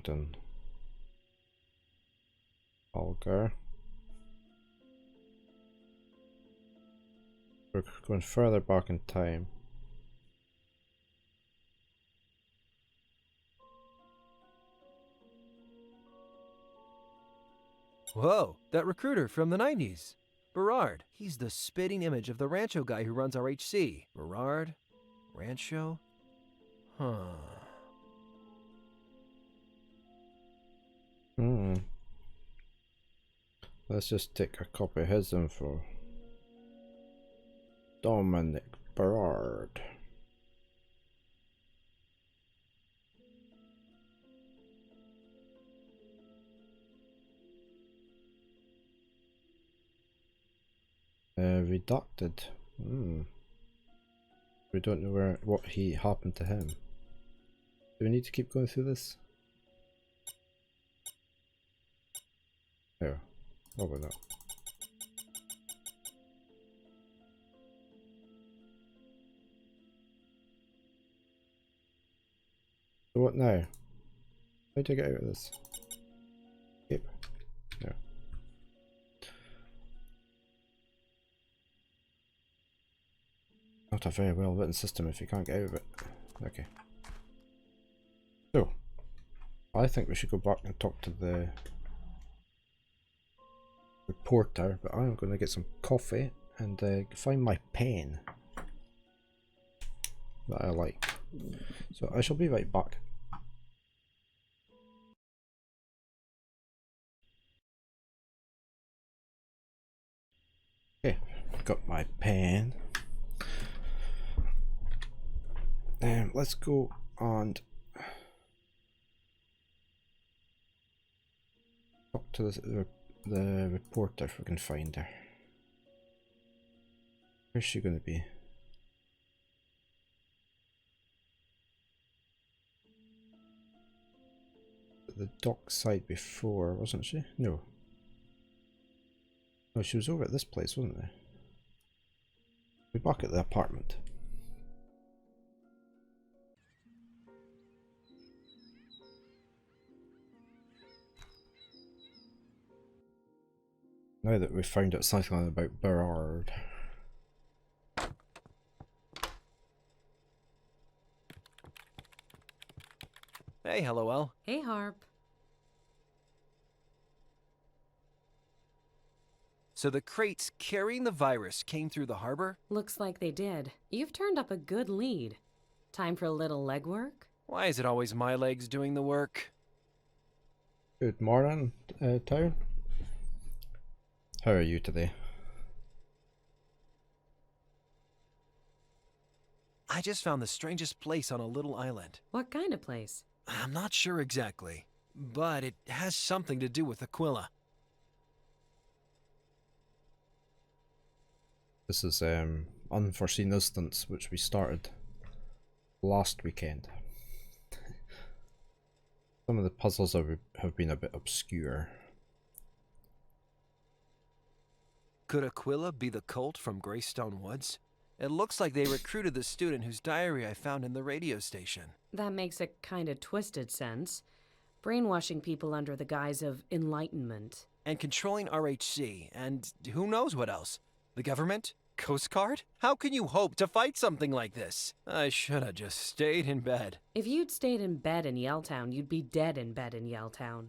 Washington. Algar. We're going further back in time. Whoa, that recruiter from the 90s. Berard. He's the spitting image of the Rancho guy who runs RHC. Berard? Rancho? Huh. Let's just take a copy of his info. Dominic Berard. Redacted. We don't know what happened to him. Do we need to keep going through this? Oh, probably not. So what now? How do I get out of this? Yep. No. Not a very well written system if you can't get out of it. Okay. So, I think we should go back and talk to the reporter, but I'm going to get some coffee and find my pen that I like. So I shall be right back. Okay, got my pen. Let's go and talk to the reporter if we can find her. Where's she going to be? At the dock side before, wasn't she? No. No, she was over at this place, wasn't there? We're back at the apartment. Now that we've found out something about Berard. Hey, LOL. Hey, Harp. So the crates carrying the virus came through the harbor? Looks like they did. You've turned up a good lead. Time for a little legwork? Why is it always my legs doing the work? Good morning, town. How are you today? I just found the strangest place on a little island. What kind of place? I'm not sure exactly, but it has something to do with Aquila. This is Unforeseen Instance, which we started last weekend. Some of the puzzles have been a bit obscure. Could Aquila be the cult from Greystone Woods? It looks like they recruited the student whose diary I found in the radio station. That makes a kind of twisted sense. Brainwashing people under the guise of enlightenment. And controlling RHC, and who knows what else? The government? Coast Guard? How can you hope to fight something like this? I should have just stayed in bed. If you'd stayed in bed in Yelltown, you'd be dead in bed in Yelltown.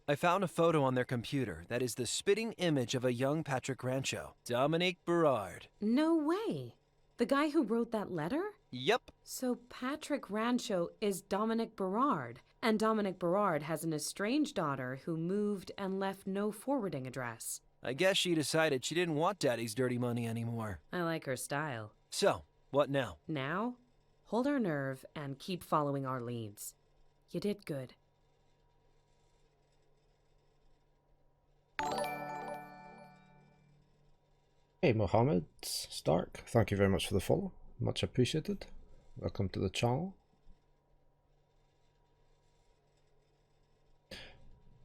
I found a photo on their computer that is the spitting image of a young Patrick Rancho, Dominic Berard. No way! The guy who wrote that letter? Yep. So Patrick Rancho is Dominic Berard, and Dominic Berard has an estranged daughter who moved and left no forwarding address. I guess she decided she didn't want Daddy's dirty money anymore. I like her style. So, what now? Now, hold our nerve and keep following our leads. You did good. Hey Mohammed Stark, thank you very much for the follow. Much appreciated. Welcome to the channel.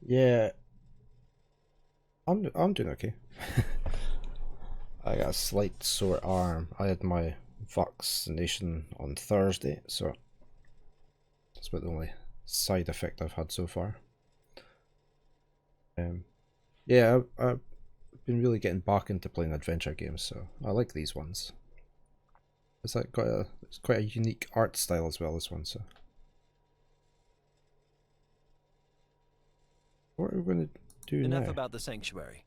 Yeah, I'm doing okay. I got a slight sore arm. I had my vaccination on Thursday, so That's about the only side effect I've had so far. Yeah, I've been really getting back into playing adventure games, so I like these ones. It's quite a unique art style as well, this one. So what are we going to do Enough now? about the sanctuary.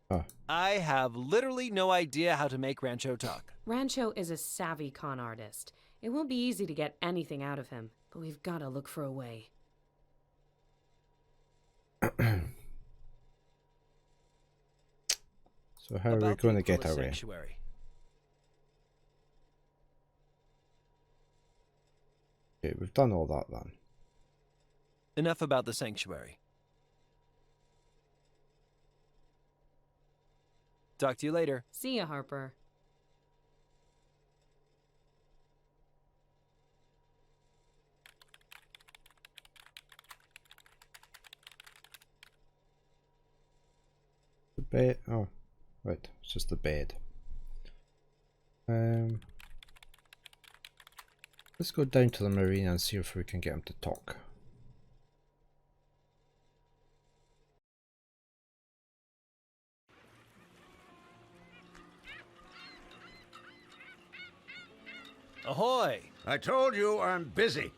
Ah, I have literally no idea how to make Rancho talk. Rancho is a savvy con artist. It won't be easy to get anything out of him, but we've got to look for a way. so how are we About going the to get Aquila our way? sanctuary. Okay, we've done all that then. Enough about the sanctuary. Talk to you later. See ya, Harper. The bed. Oh, right. It's just the bed. Let's go down to the marina and see if we can get him to talk. Ahoy! I told you I'm busy.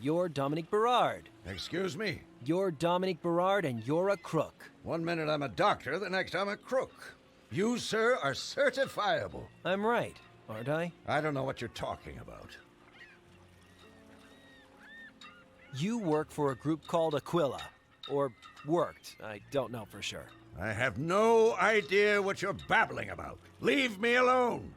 You're Dominic Berard. Excuse me? You're Dominic Berard and you're a crook. 1 minute I'm a doctor, the next I'm a crook. You, sir, are certifiable. I'm right, aren't I? I don't know what you're talking about. You work for a group called Aquila. Or worked. I don't know for sure. I have no idea what you're babbling about. Leave me alone.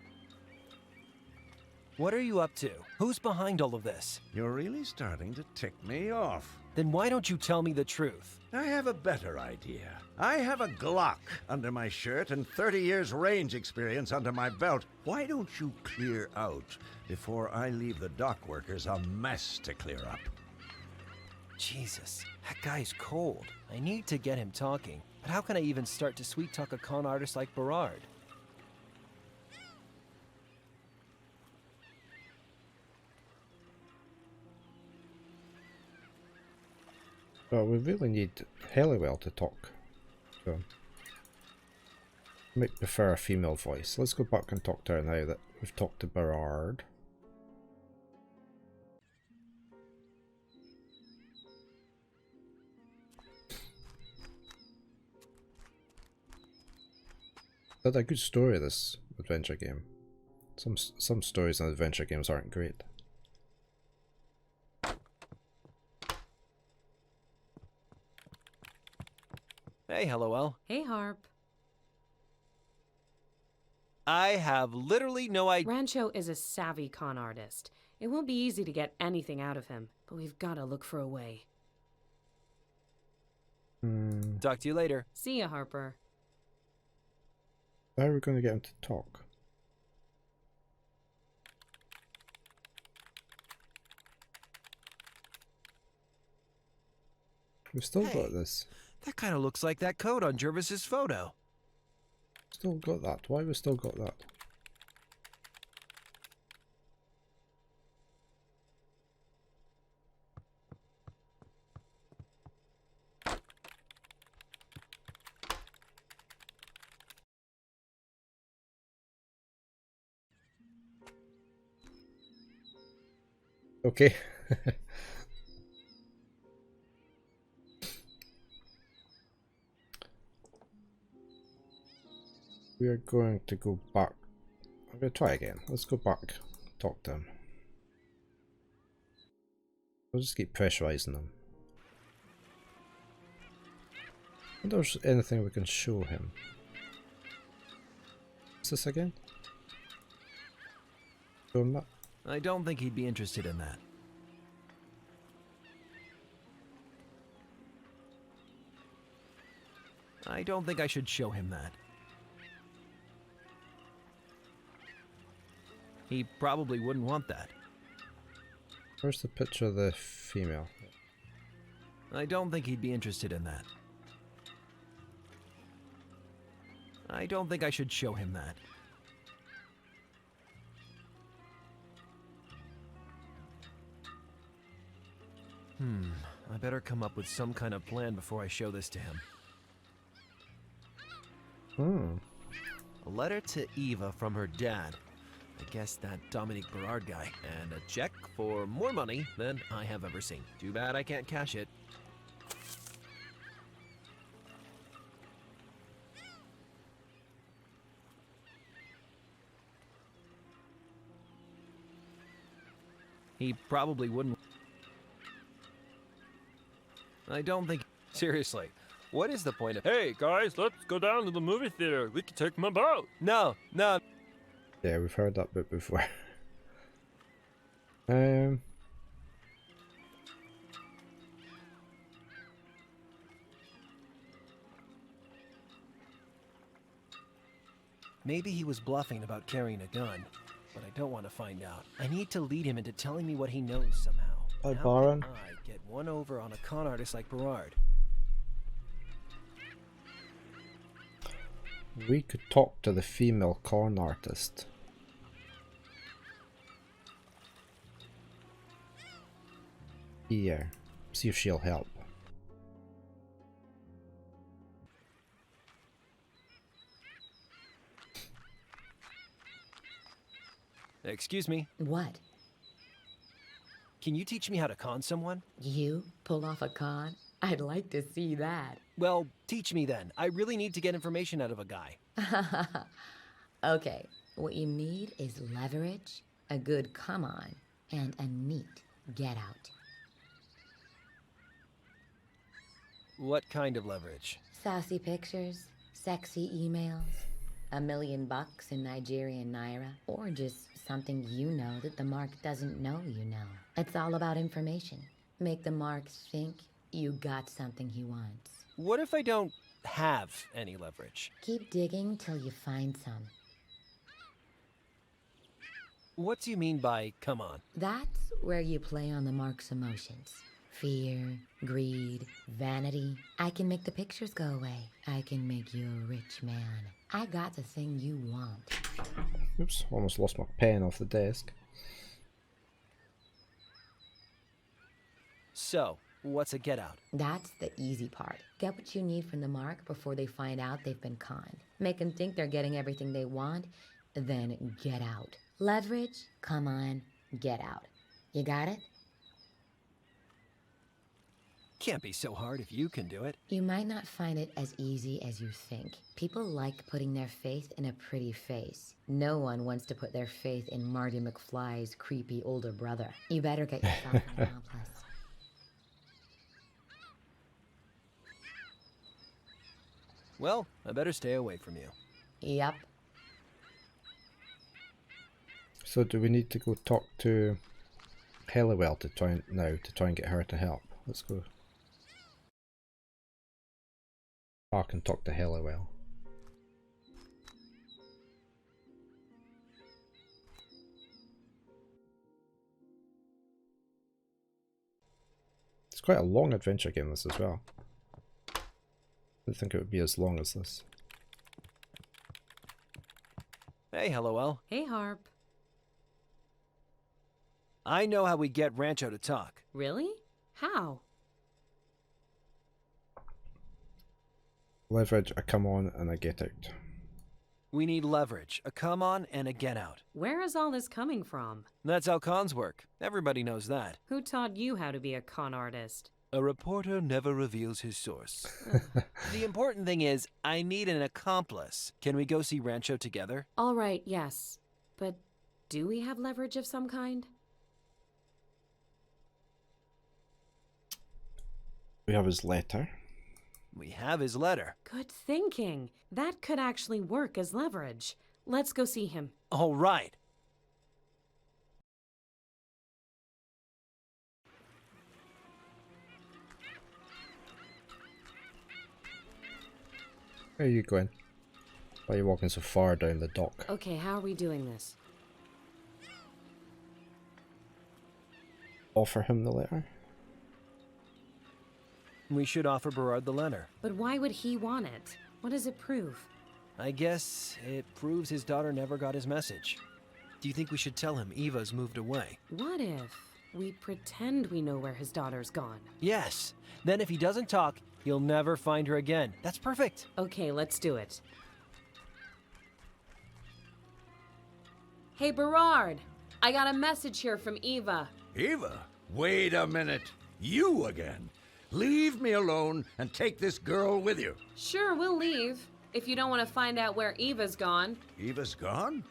What are you up to? Who's behind all of this? You're really starting to tick me off. Then why don't you tell me the truth? I have a better idea. I have a Glock under my shirt and 30 years range experience under my belt. Why don't you clear out before I leave the dock workers a mess to clear up? Jesus, that guy's cold. I need to get him talking. But how can I even start to sweet talk a con artist like Berard? Well, we really need Halliwell to talk. So, I might prefer a female voice. Let's go back and talk to her now that we've talked to Berard. That's a good story, this adventure game. Some stories in adventure games aren't great. Hey, LOL. Hey, Harp. I have literally no idea. Rancho is a savvy con artist. It won't be easy to get anything out of him, but we've got to look for a way. Talk to you later. See ya, Harper. How are we going to get him to talk? We've still Hey. got this. That kind of looks like that code on Jervis's photo. Still got that. Why have we still got that? Okay. We are going to go back. I'm going to try again. Let's go back. Talk to him. We'll just keep pressurizing them. I wonder if there's anything we can show him. What's this again? Show him that? I don't think he'd be interested in that. I don't think I should show him that. He probably wouldn't want that. Where's the picture of the female? I don't think he'd be interested in that. I don't think I should show him that. I better come up with some kind of plan before I show this to him. A letter to Eva from her dad. I guess that Dominique Berard guy. And a check for more money than I have ever seen. Too bad I can't cash it. He probably wouldn't. I don't think. Seriously, what is the point of. Hey guys, let's go down to the movie theater. We can take them about. No. Yeah, we've heard that bit before. Maybe he was bluffing about carrying a gun, but I don't want to find out. I need to lead him into telling me what he knows somehow. Hi, How Baron. can I get one over on a con artist like Berard? We could talk to the female corn artist. Here, see if she'll help. Excuse me, What? can you teach me how to con someone? You pull off a con? I'd like to see that. Well, teach me then. I really need to get information out of a guy. Okay, what you need is leverage, a good come on, and a neat get out. What kind of leverage? Saucy pictures, sexy emails, $1 million in Nigerian naira, or just something you know that the mark doesn't know you know. It's all about information. Make the mark think you got something he wants. What if I don't have any leverage? Keep digging till you find some. What do you mean by come on? That's where you play on the mark's emotions. Fear, greed, vanity. I can make the pictures go away. I can make you a rich man. I got the thing you want. Oops, almost lost my pen off the desk. So, what's a get out? That's the easy part. Get what you need from the mark before they find out they've been conned. Make them think they're getting everything they want, then get out. Leverage, come on, get out. You got it? Can't be so hard if you can do it. You might not find it as easy as you think. People like putting their faith in a pretty face. No one wants to put their faith in Marty McFly's creepy older brother. You better get yourself an accomplice. Well, I better stay away from you. Yep. So do we need to go talk to Halliwell to try and get her to help? Let's go. I can talk to Halliwell. It's quite a long adventure game, this as well. I didn't think it would be as long as this. Hey, Hello. Hey, Harp. I know how we get Rancho to talk. Really? How? Leverage, a come on and a get out. We need leverage, a come on and a get out. Where is all this coming from? That's how cons work. Everybody knows that. Who taught you how to be a con artist? A reporter never reveals his source. The important thing is, I need an accomplice. Can we go see Rancho together? All right, yes. But do we have leverage of some kind? We have his letter. We have his letter. Good thinking. That could actually work as leverage. Let's go see him. All right. Where are you going? Why are you walking so far down the dock? Okay, how are we doing this? Offer him the letter? We should offer Berard the letter. But why would he want it? What does it prove? I guess it proves his daughter never got his message. Do you think we should tell him Eva's moved away? What if? We pretend we know where his daughter's gone. Yes. Then if he doesn't talk, he'll never find her again. That's perfect. Okay, let's do it. Hey, Berard. I got a message here from Eva. Eva? Wait a minute. You again? Leave me alone and take this girl with you. Sure, we'll leave. If you don't want to find out where Eva's gone. Eva's gone?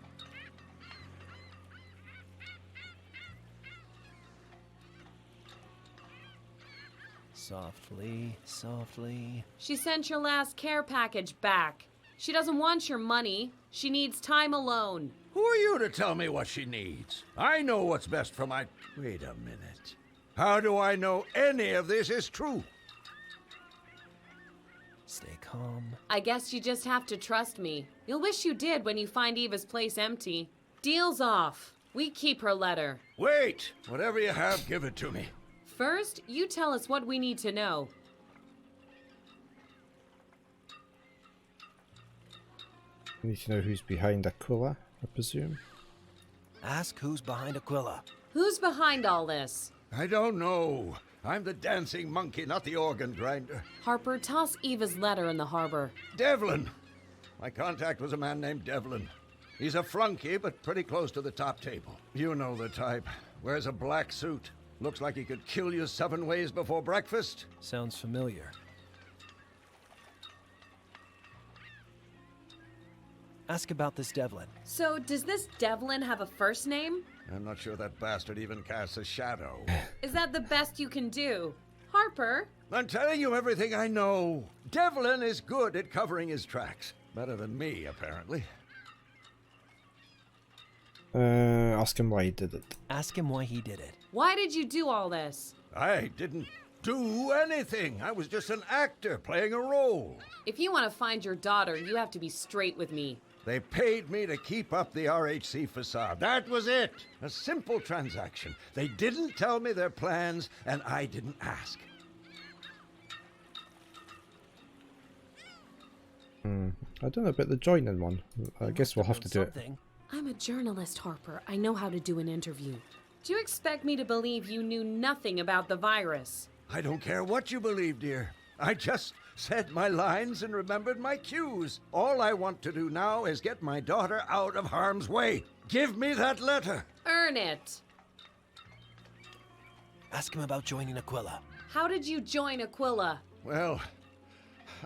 Softly, softly. She sent your last care package back. She doesn't want your money. She needs time alone. Who are you to tell me what she needs? I know what's best for my... Wait a minute. How do I know any of this is true? Stay calm. I guess you just have to trust me. You'll wish you did when you find Eva's place empty. Deal's off. We keep her letter. Wait! Whatever you have, give it to me. First, you tell us what we need to know. We need to know who's behind Aquila, I presume. Ask who's behind Aquila. Who's behind all this? I don't know. I'm the dancing monkey, not the organ grinder. Harper, toss Eva's letter in the harbor. Devlin! My contact was a man named Devlin. He's a flunky, but pretty close to the top table. You know the type. Wears a black suit. Looks like he could kill you 7 ways before breakfast. Sounds familiar. Ask about this Devlin. So, does this Devlin have a first name? I'm not sure that bastard even casts a shadow. Is that the best you can do? Harper? I'm telling you everything I know. Devlin is good at covering his tracks. Better than me, apparently. Ask him why he did it. Ask him why he did it. Why did you do all this? I didn't do anything. I was just an actor playing a role. If you want to find your daughter, you have to be straight with me. They paid me to keep up the RHC facade. That was it. A simple transaction. They didn't tell me their plans, and I didn't ask. I don't know about the joining one. I guess we'll have to do it. I'm a journalist, Harper. I know how to do an interview. Do you expect me to believe you knew nothing about the virus? I don't care what you believe, dear. I just said my lines and remembered my cues. All I want to do now is get my daughter out of harm's way. Give me that letter. Earn it. Ask him about joining Aquila. How did you join Aquila? Well,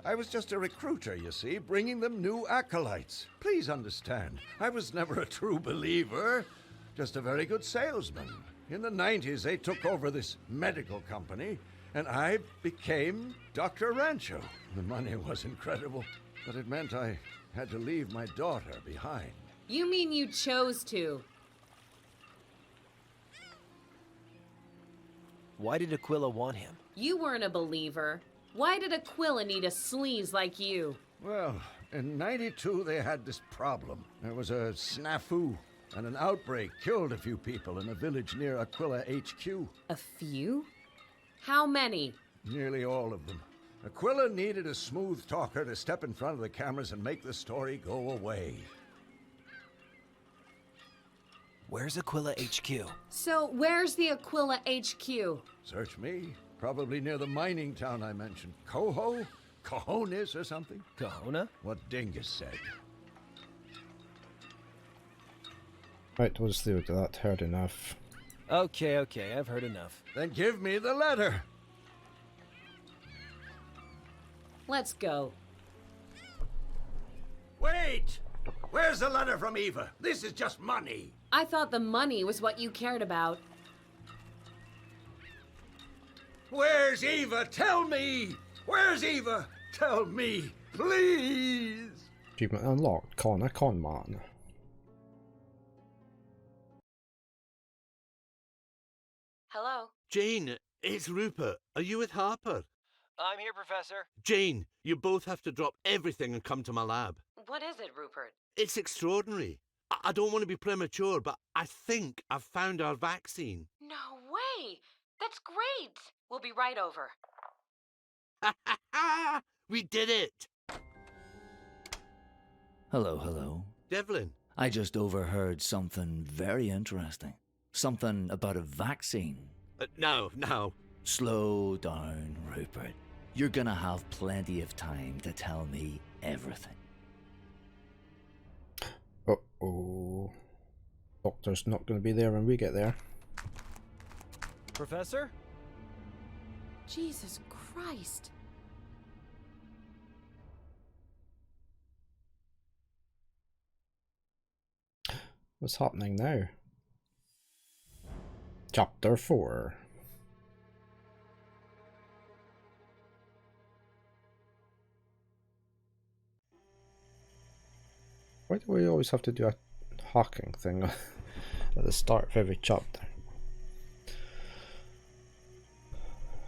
I was just a recruiter, you see, bringing them new acolytes. Please understand, I was never a true believer, just a very good salesman. In the 90s, they took over this medical company, and I became Dr. Rancho. The money was incredible, but it meant I had to leave my daughter behind. You mean you chose to? Why did Aquila want him? You weren't a believer. Why did Aquila need a sleaze like you? Well, in 92, they had this problem. There was a snafu, and an outbreak killed a few people in a village near Aquila HQ. A few? How many? Nearly all of them. Aquila needed a smooth talker to step in front of the cameras and make the story go away. Where's Aquila HQ? So, where's the Aquila HQ? Search me. Probably near the mining town I mentioned. Coho? Cojones or something? Kahona? What Dingus said. Right, we'll just leave it at that. Heard enough. Okay, I've heard enough. Then give me the letter. Let's go. Wait! Where's the letter from Eva? This is just money. I thought the money was what you cared about. Where's Eva? Tell me! Where's Eva? Tell me, please! Achievement unlocked. Con man. Hello? Jane, it's Rupert. Are you with Harper? I'm here, Professor. Jane, you both have to drop everything and come to my lab. What is it, Rupert? It's extraordinary. I don't want to be premature, but I think I've found our vaccine. No way! That's great! We'll be right over. We did it! Hello, hello. Devlin. I just overheard something very interesting. Something about a vaccine. No. Slow down, Rupert. You're gonna have plenty of time to tell me everything. Uh-oh. Doctor's not going to be there when we get there. Professor? Jesus Christ. What's happening now? Chapter 4. Why do we always have to do a hacking thing at the start of every chapter?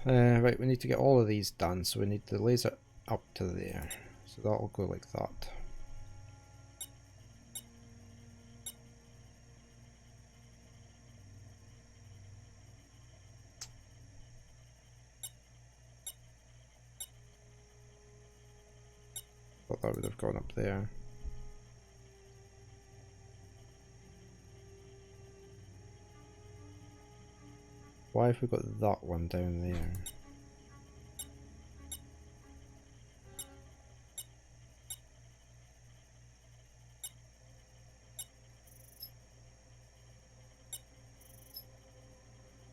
Right, we need to get all of these done, so we need the laser up to there. So that'll go like that. Thought that would have gone up there. Why have we got that one down there?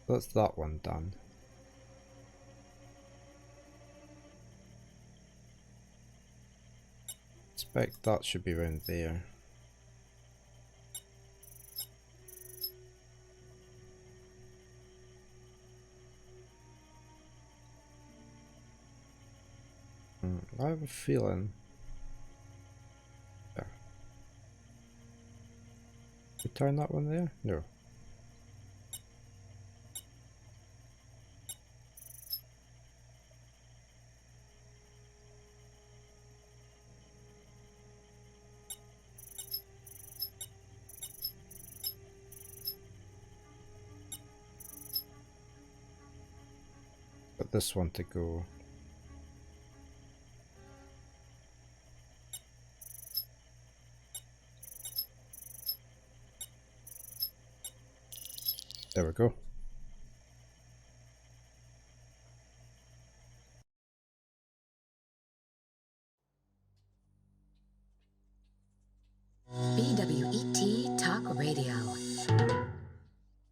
That's that one done. Expect that should be around there. I have a feeling. Yeah. We turn that one there? No. Got this one to go. There we go. BWET Talk Radio.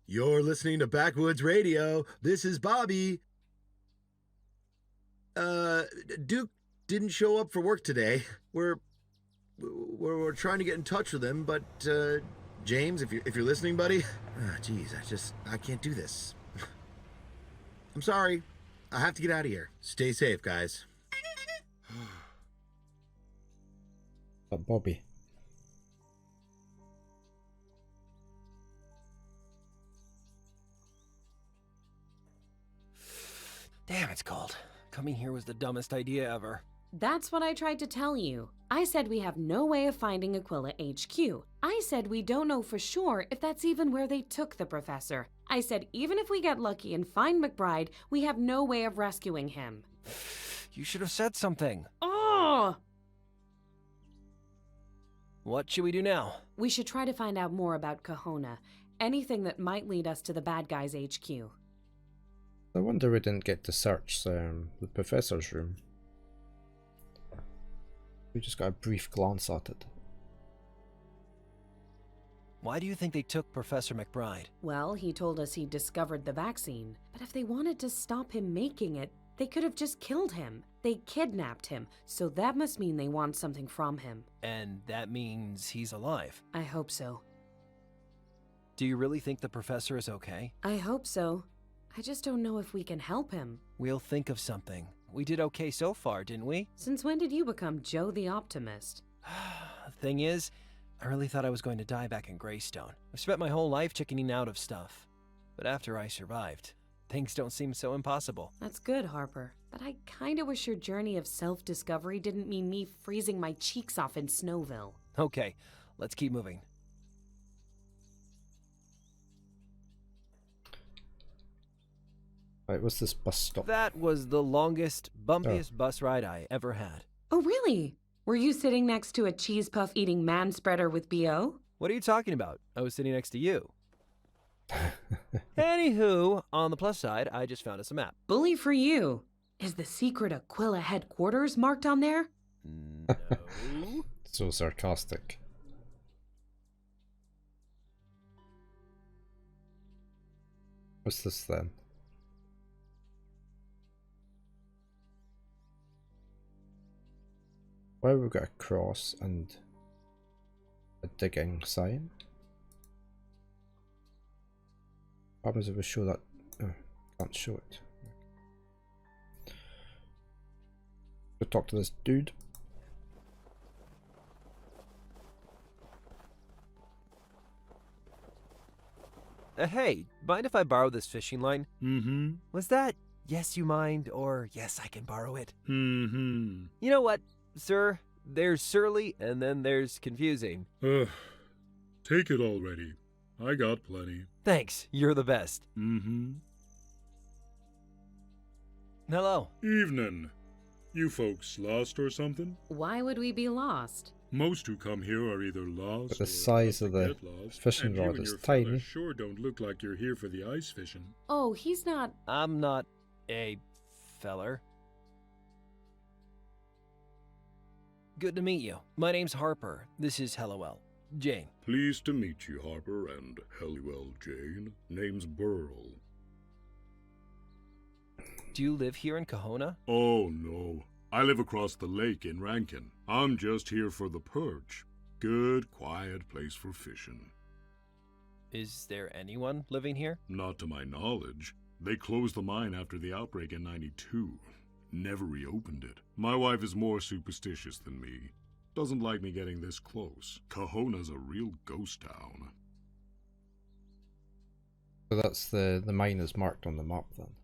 You're listening to Backwoods Radio. This is Bobby. Duke didn't show up for work today. We're trying to get in touch with him, but James, if you're listening, buddy, geez, I can't do this. I'm sorry. I have to get out of here. Stay safe, guys. Bobby. Damn, it's cold. Coming here was the dumbest idea ever. That's what I tried to tell you. I said we have no way of finding Aquila HQ. I said we don't know for sure if that's even where they took the professor. I said even if we get lucky and find McBride, we have no way of rescuing him. You should have said something. Oh! What should we do now? We should try to find out more about Kahona. Anything that might lead us to the bad guys' HQ. I wonder we didn't get to search the professor's room. We just got a brief glance at it. Why do you think they took Professor McBride? Well, he told us he discovered the vaccine. But if they wanted to stop him making it, they could have just killed him. They kidnapped him, so that must mean they want something from him. And that means he's alive. I hope so. Do you really think the professor is okay? I hope so. I just don't know if we can help him. We'll think of something. We did okay so far, didn't we? Since when did you become Joe the Optimist? The thing is, I really thought I was going to die back in Greystone. I've spent my whole life chickening out of stuff. But after I survived, things don't seem so impossible. That's good, Harper. But I kinda wish your journey of self-discovery didn't mean me freezing my cheeks off in Snowville. Okay, let's keep moving. Right, what's this bus stop? That was the longest, bumpiest bus ride I ever had. Oh, really? Were you sitting next to a cheese puff eating man spreader with B.O.? What are you talking about? I was sitting next to you. Anywho, on the plus side, I just found us a map. Bully for you. Is the secret Aquila headquarters marked on there? No. So sarcastic. What's this then? Why have we got a cross and a digging sign? What happens if we show that? Oh, can't show it. Go talk to this dude. Hey, mind if I borrow this fishing line? Mm-hmm. Was that yes you mind or yes I can borrow it? Mm-hmm. You know what, sir? There's surly and then there's confusing. Take it already. I got plenty. Thanks, you're the best. Mm-hmm. Hello. Evening. You folks lost or something? Why would we be lost? Most who come here are either lost But the or size of about to the get lost, fishing and you rod and is your fella tiny. sure don't look like you're here for the ice fishing. Oh, he's not. I'm not a feller. Good to meet you. My name's Harper. This is Hellowell. Jane. Pleased to meet you, Harper, and Helliwell Jane. Name's Burl. Do you live here in Kahona? Oh, no. I live across the lake in Rankin. I'm just here for the perch. Good, quiet place for fishing. Is there anyone living here? Not to my knowledge. They closed the mine after the outbreak in '92. Never reopened it. My wife is more superstitious than me. Doesn't like me getting this close. Kahona's a real ghost town. So that's the mine is marked on the map then.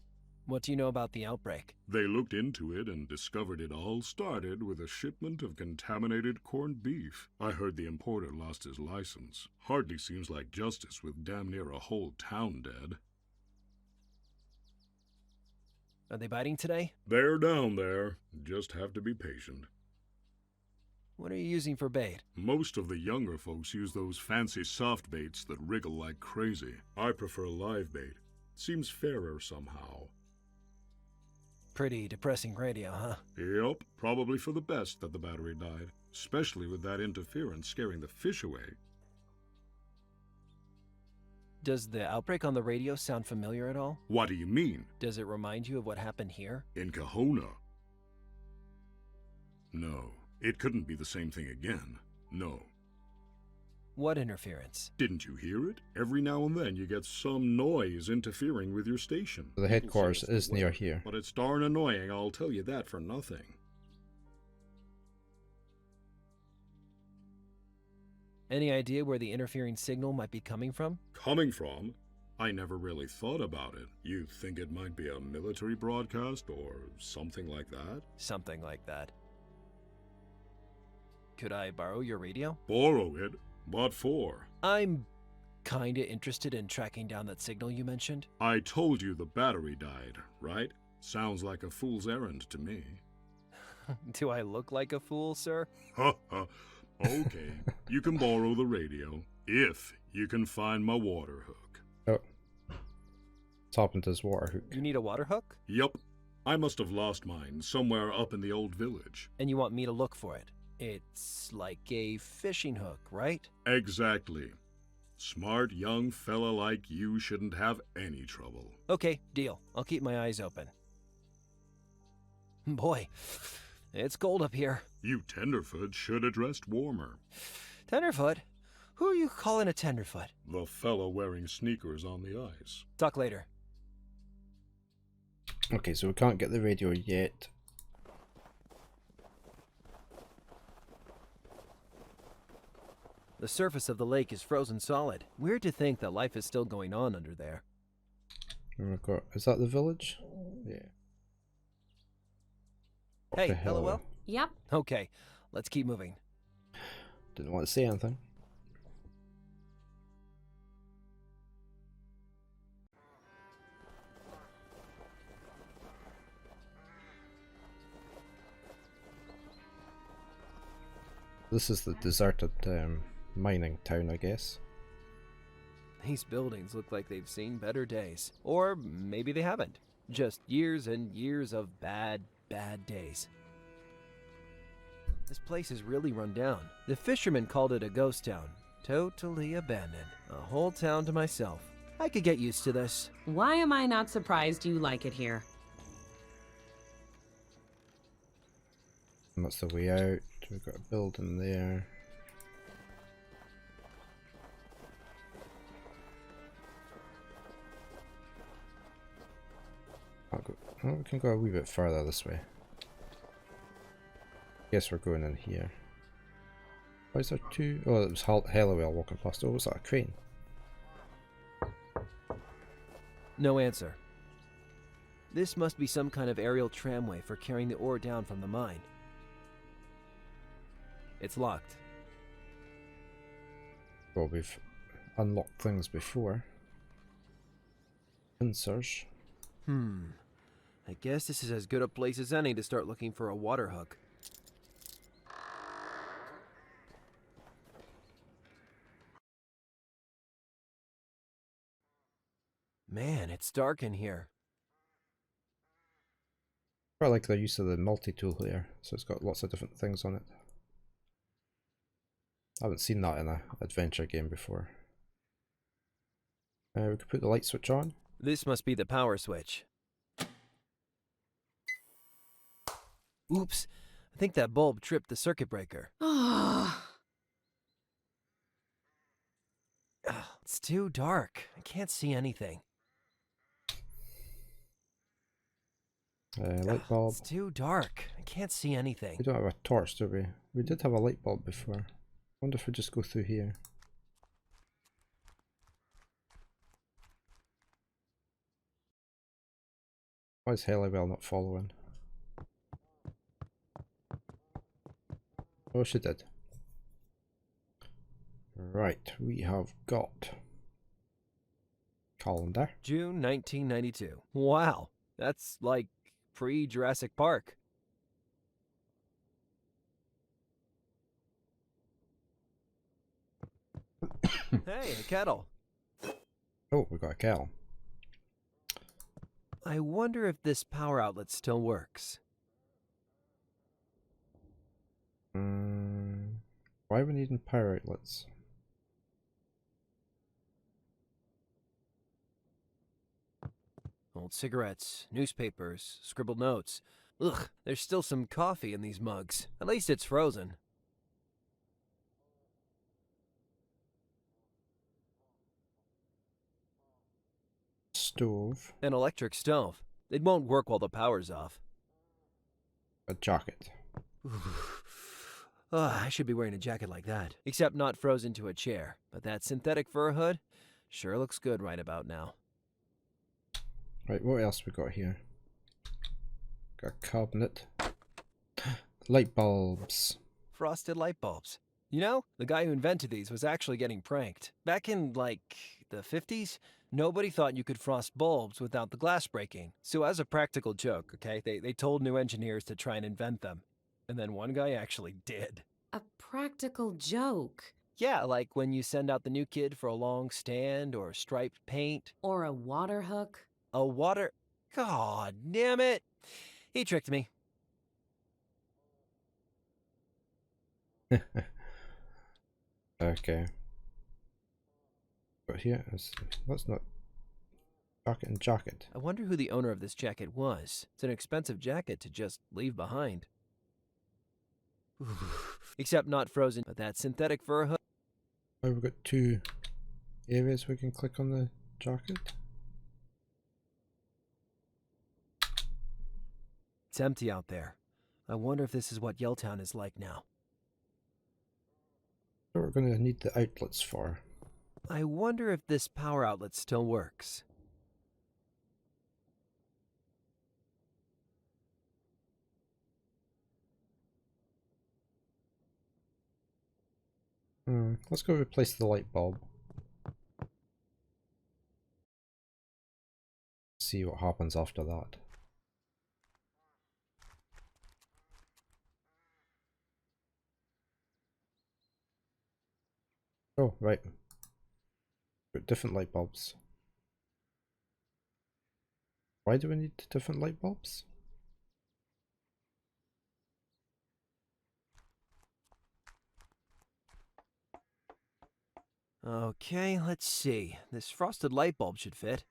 What do you know about the outbreak? They looked into it and discovered it all started with a shipment of contaminated corned beef. I heard the importer lost his license. Hardly seems like justice with damn near a whole town dead. Are they biting today? They're down there. Just have to be patient. What are you using for bait? Most of the younger folks use those fancy soft baits that wriggle like crazy. I prefer live bait. Seems fairer somehow. Pretty depressing radio, huh? Yep, probably for the best that the battery died. Especially with that interference scaring the fish away. Does the outbreak on the radio sound familiar at all? What do you mean? Does it remind you of what happened here? In Kahona? No, it couldn't be the same thing again. No. What interference? Didn't you hear it? Every now and then you get some noise interfering with your station. So the headquarters is near here. But it's darn annoying, I'll tell you that for nothing. Any idea where the interfering signal might be coming from? Coming from? I never really thought about it. You think it might be a military broadcast or something like that? Something like that. Could I borrow your radio? Borrow it? What for? I'm kinda interested in tracking down that signal you mentioned. I told you the battery died, right? Sounds like a fool's errand to me. Do I look like a fool, sir? Ha ha. Okay, you can borrow the radio, if you can find my water hook. Oh. It's happened to his water hook. You need a water hook? Yup. I must have lost mine somewhere up in the old village. And you want me to look for it? It's like a fishing hook, right? Exactly. Smart young fella like you shouldn't have any trouble. Okay, deal. I'll keep my eyes open. Boy, it's cold up here. You tenderfoot should have dressed warmer. Tenderfoot? Who are you calling a tenderfoot? The fella wearing sneakers on the ice. Talk later. Okay, so we can't get the radio yet. The surface of the lake is frozen solid. Weird to think that life is still going on under there. We've got, is that the village? Yeah. What Hey, the hell? Hellowell? Yep. Okay, let's keep moving. Didn't want to say anything. This is the deserted mining town, I guess. These buildings look like they've seen better days. Or maybe they haven't. Just years and years of bad days. This place is really run down. The fishermen called it a ghost town. Totally abandoned. A whole town to myself. I could get used to this. Why am I not surprised you like it here? And that's the way out. We've got a building there. Oh, we can go a wee bit further this way. Guess we're going in here. Why is there two? Oh, it was Hellawell walking past. Oh, was that a crane? No answer. This must be some kind of aerial tramway for carrying the ore down from the mine. It's locked. Well, we've unlocked things before. Pincers. I guess this is as good a place as any to start looking for a water hook. Man, it's dark in here. I like the use of the multi-tool here, so it's got lots of different things on it. I haven't seen that in an adventure game before. We could put the light switch on. This must be the power switch. Oops, I think that bulb tripped the circuit breaker. It's too dark. I can't see anything. Light bulb. It's too dark. I can't see anything. We don't have a torch, do we? We did have a light bulb before. I wonder if we just go through here. Why is Hellawell not following? Oh, she did. Right, we have got calendar. June 1992. Wow, that's like pre-Jurassic Park. Hey, a kettle. Oh, we got a kettle. I wonder if this power outlet still works. Why are we needing power outlets? Old cigarettes, newspapers, scribbled notes. Ugh, there's still some coffee in these mugs. At least it's frozen. Stove. An electric stove. It won't work while the power's off. A jacket. I should be wearing a jacket like that. Except not frozen to a chair. But that synthetic fur hood sure looks good right about now. Right, what else we got here? Got a cabinet. Light bulbs. Frosted light bulbs. You know, the guy who invented these was actually getting pranked. Back in, like, the 50s, nobody thought you could frost bulbs without the glass breaking. So as a practical joke, okay, they told new engineers to try and invent them. And then one guy actually did. A practical joke. Yeah, like when you send out the new kid for a long stand or striped paint. Or a water hook. A water... God damn it! He tricked me. Okay. But here, that's not jacket and jacket. I wonder who the owner of this jacket was. It's an expensive jacket to just leave behind. Except not frozen, but that synthetic fur hood. Oh, we've got two areas we can click on the jacket. It's empty out there. I wonder if this is what Yelltown is like now. What we're going to need the outlets for. I wonder if this power outlet still works. Let's go replace the light bulb. See what happens after that. Oh, right. Got different light bulbs. Why do we need different light bulbs? Okay, let's see. This frosted light bulb should fit.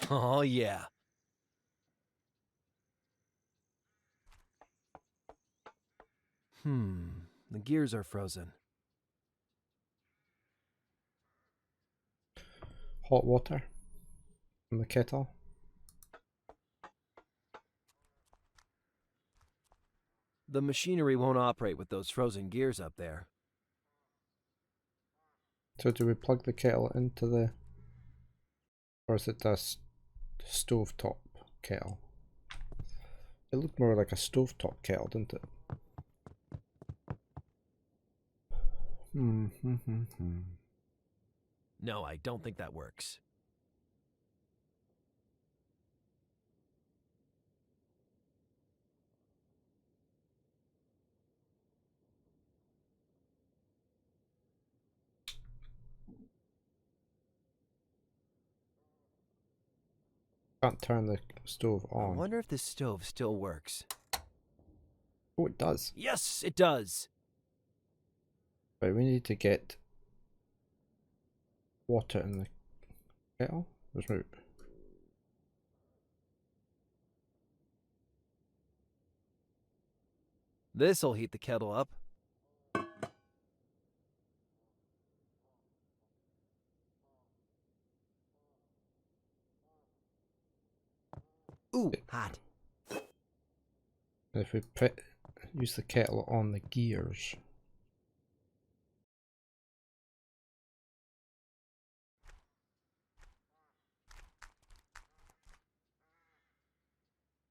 Oh, yeah. The gears are frozen. Hot water from the kettle. The machinery won't operate with those frozen gears up there. So do we plug the kettle into the... Or is it a stovetop kettle? It looked more like a stovetop kettle, didn't it? No, I don't think that works. Can't turn the stove I on. wonder if this stove still works. Oh, it does. Yes, it does. But we need to get water in the kettle. There's no... This'll heat the kettle up. Ooh, hot. If we use the kettle on the gears.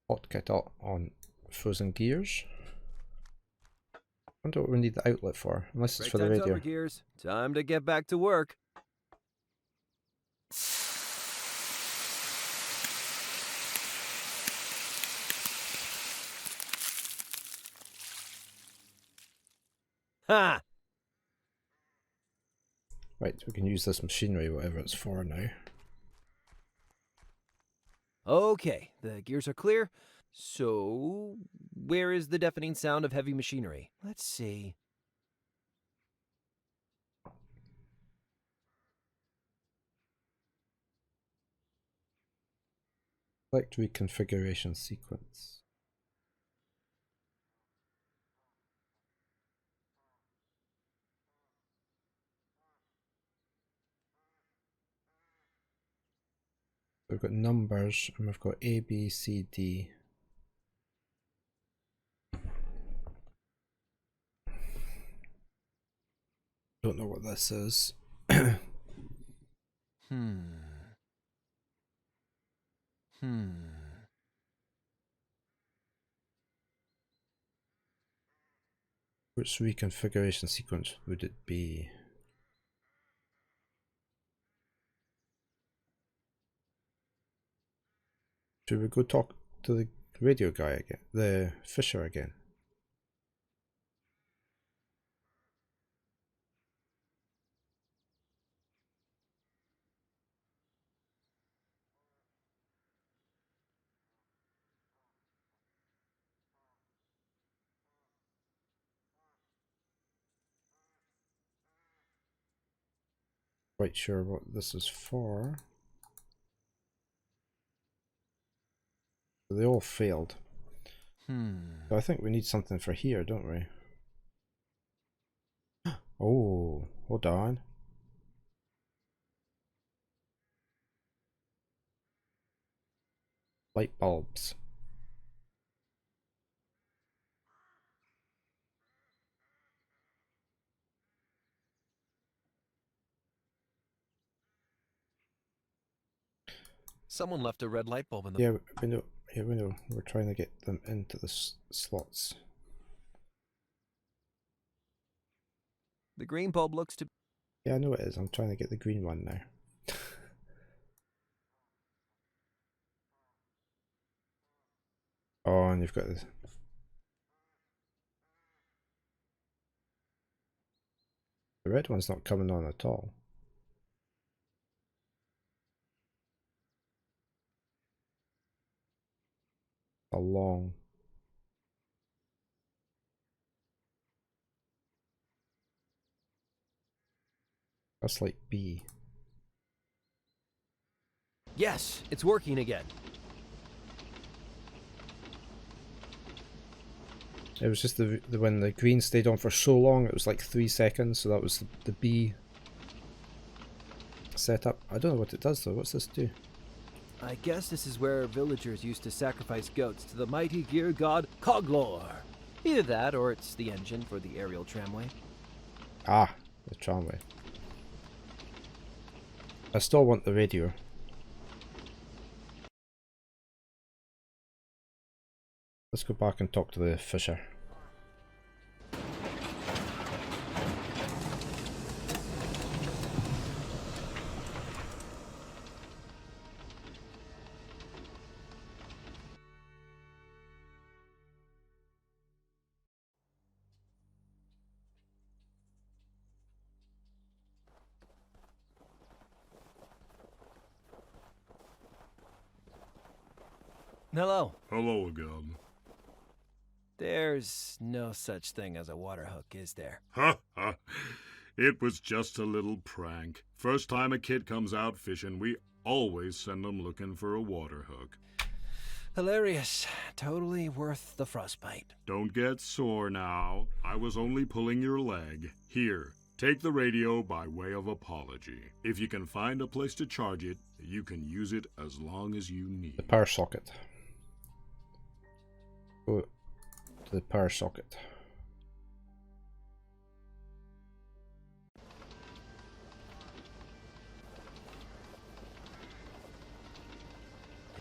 Hot kettle on frozen gears. I wonder what we need the outlet for, unless it's Break for the time's radio. over, gears. Time to get back to work. Ha! Right, we can use this machinery, whatever it's for now. Okay, the gears are clear. So, where is the deafening sound of heavy machinery? Let's see. Select reconfiguration sequence. We've got numbers and we've got A, B, C, D. Don't know what this is. Which reconfiguration sequence would it be? Should we go talk to the radio guy again? The Fisher again? Quite sure what this is for. They all failed. So I think we need something for here, don't we? Oh, hold on. Light bulbs. Someone left a red light bulb in the... Yeah, we know. Yeah, we know. We're trying to get them into the slots. The green bulb looks to... Yeah, I know it is. I'm trying to get the green one now. Oh, and you've got this. The red one's not coming on at all. A long. That's like B. Yes, it's working again. It was just the when the green stayed on for so long, it was like 3 seconds, so that was the B setup. I don't know what it does though. What's this do? I guess this is where villagers used to sacrifice goats to the mighty gear god Coglor. Either that, or it's the engine for the aerial tramway. Ah, the tramway. I still want the radio. Let's go back and talk to the fisher. Hello. Hello again. There's no such thing as a water hook, is there? Ha ha! It was just a little prank. First time a kid comes out fishing, we always send them looking for a water hook. Hilarious. Totally worth the frostbite. Don't get sore now. I was only pulling your leg. Here, take the radio by way of apology. If you can find a place to charge it, you can use it as long as you need. The power socket. Go to the power socket.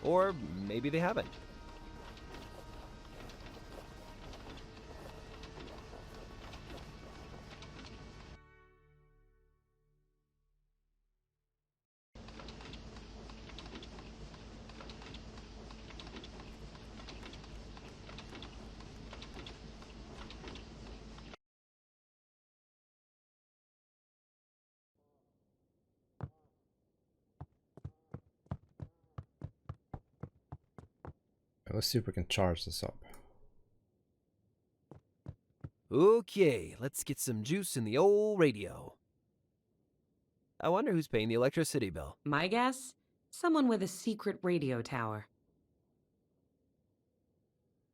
Or maybe they haven't. Let's see if we can charge this up. Okay, let's get some juice in the old radio. I wonder who's paying the electricity bill. My guess? Someone with a secret radio tower.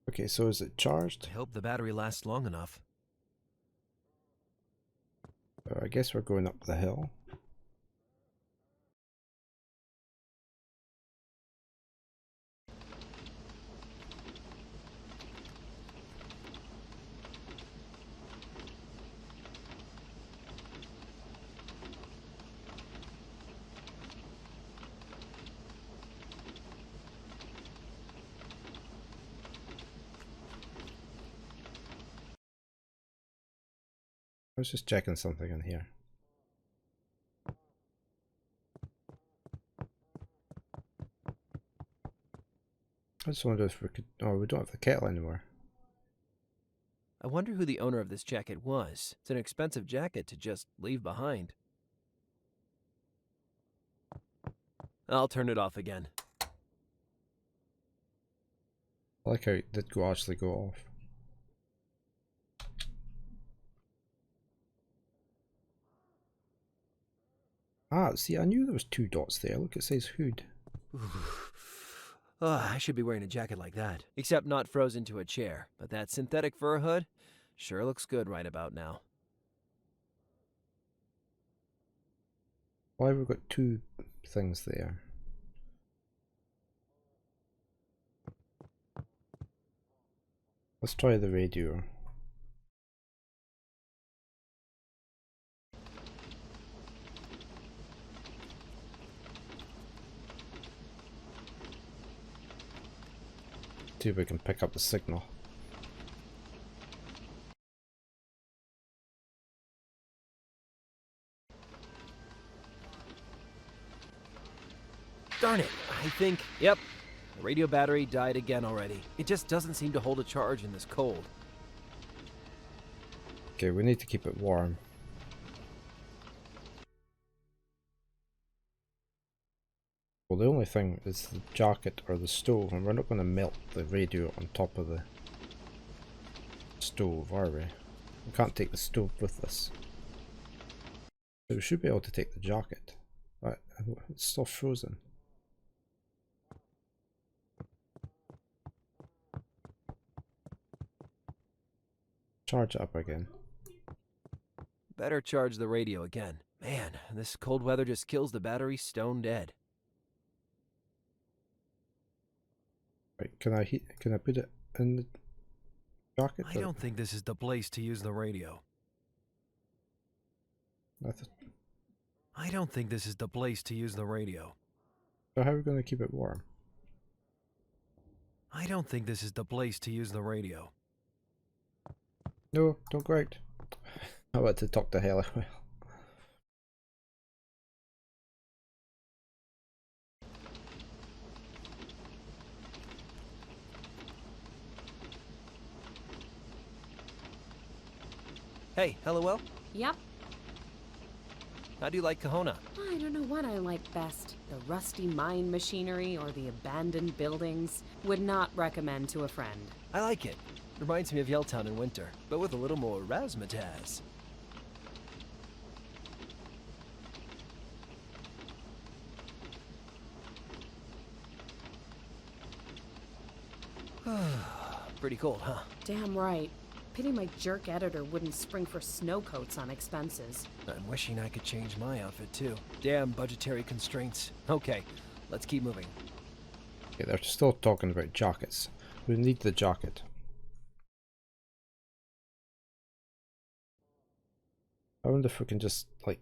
Okay, so is it charged? I hope the battery lasts long enough. I guess we're going up the hill. I was just checking something in here. I just wonder if we could... Oh, we don't have the kettle anymore. I wonder who the owner of this jacket was. It's an expensive jacket to just leave behind. I'll turn it off again. I like how it did actually go off. Ah, see, I knew there was 2 dots there. Look, it says hood. I should be wearing a jacket like that. Except not frozen to a chair. But that synthetic fur hood sure looks good right about now. Why have we got 2 things there? Let's try the radio. See if we can pick up the signal. Darn it, I think, yep, the radio battery died again already. It just doesn't seem to hold a charge in this cold. Okay, we need to keep it warm. Well, the only thing is the jacket or the stove, and we're not going to melt the radio on top of the stove, are we? We can't take the stove with us. But we should be able to take the jacket. Right, it's still frozen. Charge it up again. Better charge the radio again. Man, this cold weather just kills the battery stone dead. Right, can I put it in the jacket? I don't think this is the place to use the radio. I don't think this is the place to use the radio. So how are we going to keep it warm? I don't think this is the place to use the radio. No, don't go out. I want to talk to Heli. Hey, Hello? Yep. How do you like Kahona? I don't know what I like best. The rusty mine machinery or the abandoned buildings. Would not recommend to a friend. I like it. Reminds me of Yelltown in winter, but with a little more razzmatazz. Pretty cold, huh? Damn right. Pity my jerk editor wouldn't spring for snow coats on expenses. I'm wishing I could change my outfit too. Damn budgetary constraints. Okay, let's keep moving. Okay, they're still talking about jackets. We need the jacket. I wonder if we can just, like,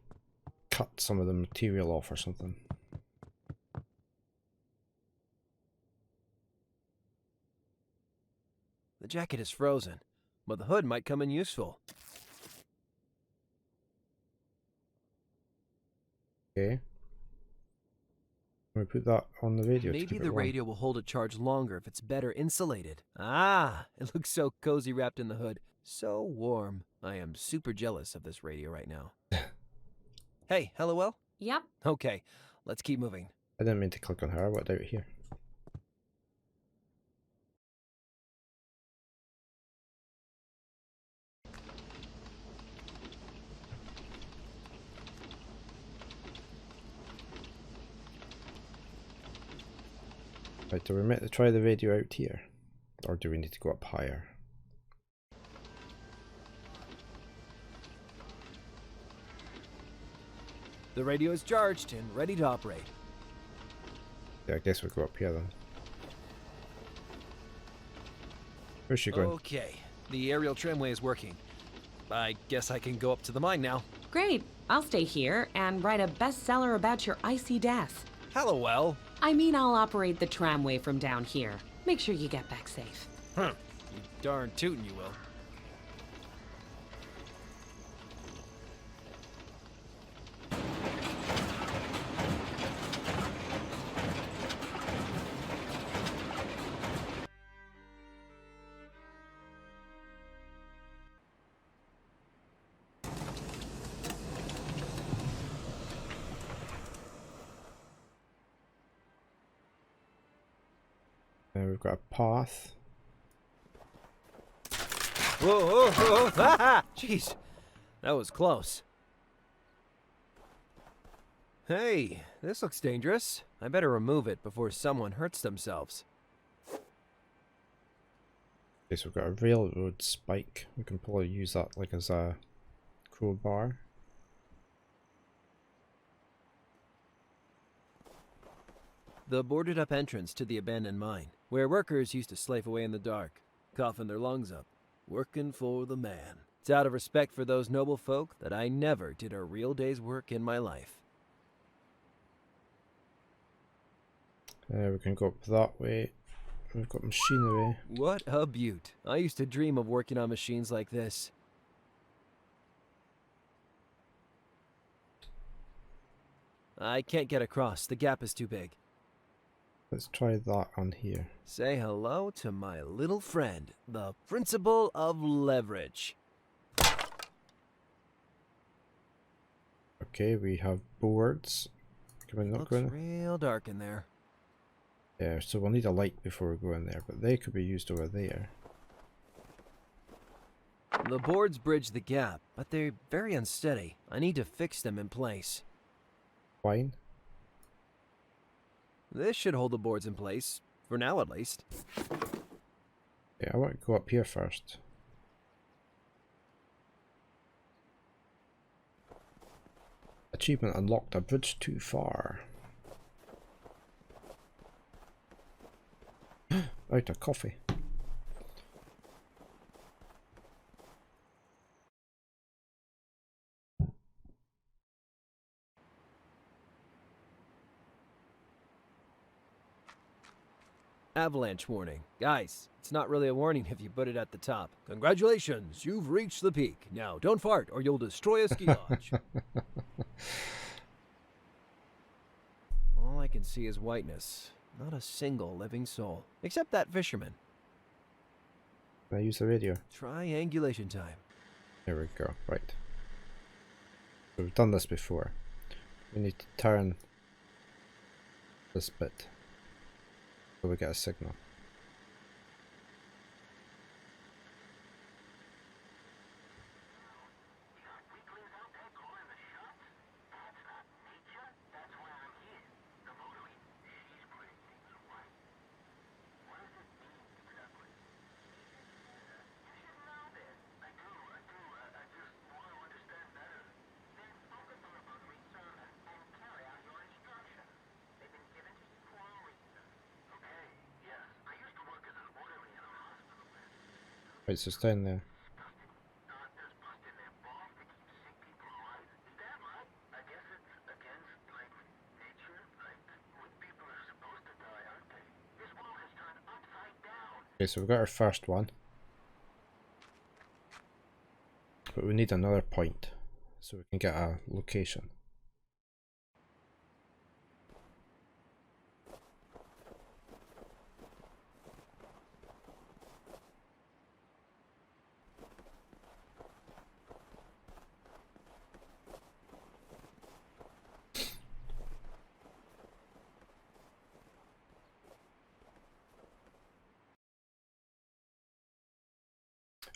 cut some of the material off or something. The jacket is frozen, but the hood might come in useful. Okay. We put that on the radio. Maybe the warm. radio will hold a charge longer if it's better insulated. Ah, it looks so cozy wrapped in the hood. So warm. I am super jealous of this radio right now. Hey, Hello? Yep. Okay, let's keep moving. I didn't mean to click on her. What out here? Right, do we try the radio out here? Or do we need to go up higher? The radio is charged and ready to operate. Yeah, I guess we'll go up here then. Where's she going? Okay, the aerial tramway is working. I guess I can go up to the mine now. Great. I'll stay here and write a bestseller about your icy death. Hello? I mean, I'll operate the tramway from down here. Make sure you get back safe. Huh. You darn tootin' you will. We've got a path. Whoa, whoa, whoa! Ah! Jeez, that was close. Hey, this looks dangerous. I better remove it before someone hurts themselves. Okay, so we've got a railroad spike. We can probably use that like as a crowbar. The boarded up entrance to the abandoned mine, where workers used to slave away in the dark, coughing their lungs up, working for the man. It's out of respect for those noble folk that I never did a real day's work in my life. We can go up that way. We've got machinery. What a beaut. I used to dream of working on machines like this. I can't get across. The gap is too big. Let's try that on here. Say hello to my little friend, the principle of leverage. Okay, we have boards. Can we not Looks go in? real dark in there. Yeah, so we'll need a light before we go in there, but they could be used over there. The boards bridge the gap, but they're very unsteady. I need to fix them in place. Fine. This should hold the boards in place, for now at least. Yeah, I want to go up here first. Achievement unlocked, a bridge too far. Out of coffee. Avalanche warning. Guys, it's not really a warning if you put it at the top. Congratulations, you've reached the peak. Now, don't fart or you'll destroy a ski lodge. All I can see is whiteness. Not a single living soul. Except that fisherman. Can I use the radio? Triangulation time. There we go, right. So we've done this before. We need to turn this bit so we get a signal. Right, so it's down there. Okay, so we've got our first one. But we need another point so we can get a location.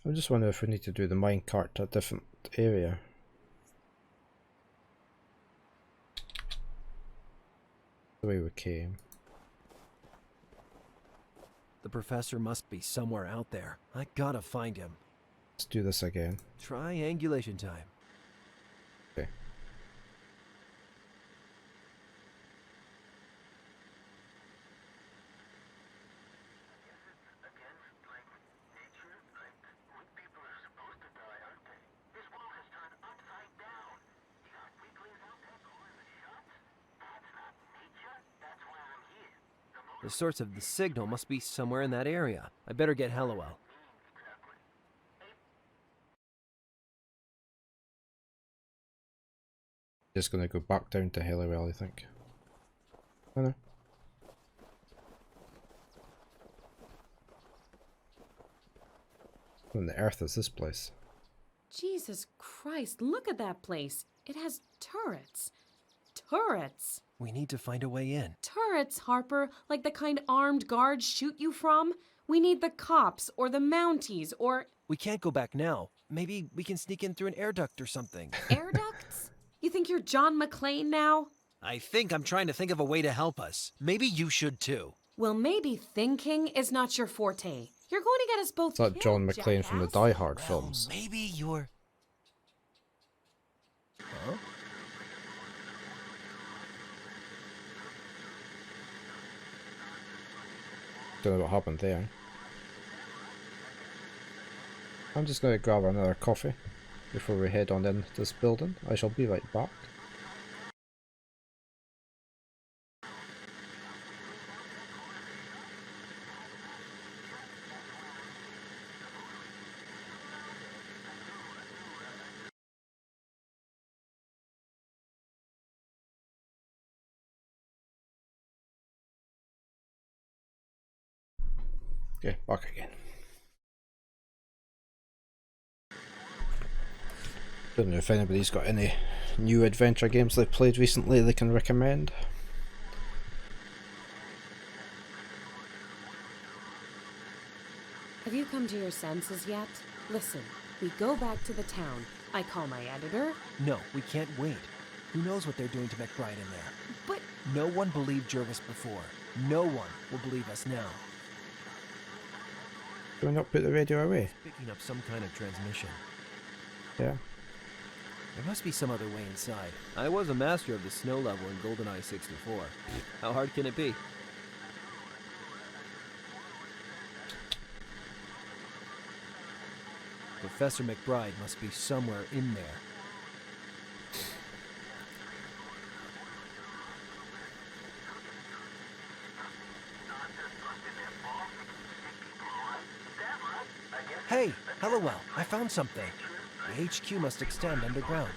I'm just wondering if we need to do the minecart to a different area. The way we came. The professor must be somewhere out there. I gotta find him. Let's do this again. Triangulation time. Okay. The source of the signal must be somewhere in that area. I better get Hallowell. Just gonna go back down to Halliwell, I think. Oh no. What on the earth is this place? Jesus Christ, look at that place. It has turrets. Turrets. We need to find a way in. Turrets, Harper, like the kind armed guards shoot you from. We need the cops or the Mounties or... We can't go back now. Maybe we can sneak in through an air duct or something. Air ducts? You think you're John McClane now? I think I'm trying to think of a way to help us. Maybe you should too. Well, maybe thinking is not your forte. You're going to get us both It's like John McClane from the Die Hard films. Maybe you're... Huh? Don't know what happened there. I'm just going to grab another coffee before we head on in this building. I shall be right back. Okay, back again. Don't know if anybody's got any new adventure games they've played recently they can recommend. Have you come to your senses yet? Listen, we go back to the town. I call my editor. No, we can't wait. Who knows what they're doing to McBride in there? But No one believed Jervis before. No one will believe us now. Do we not put the radio away? Picking up some kind of transmission. Yeah. There must be some other way inside. I was a master of the snow level in GoldenEye 64. How hard can it be? Professor McBride must be somewhere in there. Hey, Hellowell, I found something. The HQ must extend underground.